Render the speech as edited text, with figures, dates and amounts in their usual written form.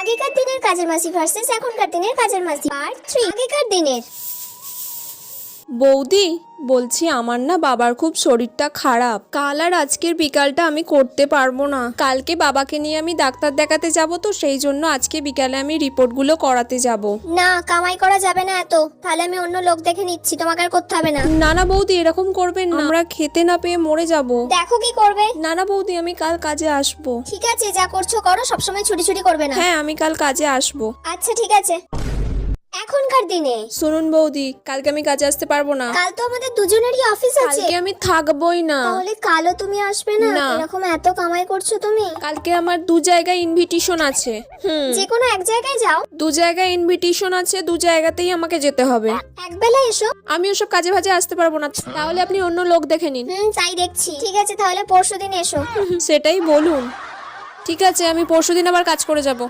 আগেকার দিনের কাজের মাসি ভার্সেস এখনকার দিনের কাজের মাসি পার্ট 3। আগেকার দিনের। বৌদি বলছি আমার না বাবার খুব শরীরটা খারাপ, কাল আর আজকের বিকালটা আমি করতে পারবো না। কালকে বাবাকে নিয়ে আমি ডাক্তার দেখাতে যাব, তো সেই জন্য আজকে বিকালে আমি রিপোর্টগুলো করাতে যাব। না, কামাই করা যাবে না এত, তাহলে আমি অন্য লোক দেখে নিচ্ছি, তোমাকে আর করতে হবে না। না না বৌদি, এরকম করবেন না, আমরা খেতে না পেয়ে মরে যাব। দেখো কি করবে। না না বৌদি, আমি কাল কাজে আসবো। ঠিক আছে, যা করছো করো, সবসময় ছুটি ছুটি করবে না। হ্যাঁ, আমি কাল কাজে আসবো। আচ্ছা ঠিক আছে। এখনকার দিনে। শুনুন বৌদি, কালকে আমি কাজে আসতে পারবো না। কাল তো আমাদের দুজনেরই অফিস আছে। কালকে আমি থাকবোই না। তাহলে কালও তুমি আসবে না? না। এরকম এত কামাই করছো তুমি। কালকে আমার 2 জায়গায় ইনভিটেশন আছে। যে কোনো এক জায়গায় যাও। 2 জায়গায় ইনভিটেশন আছে, 2 জায়গাতেই আমাকে যেতে হবে। একবেলা এসো। আমি ওসব কাজে ভাজে আসতে পারবো না, তাহলে আপনি অন্য লোক দেখে নিন। তাই দেখছি। ঠিক আছে, তাহলে পরশুদিন এসো। সেটাই বলুন। ঠিক আছে, আমি পরশুদিন আবার কাজ করে যাব।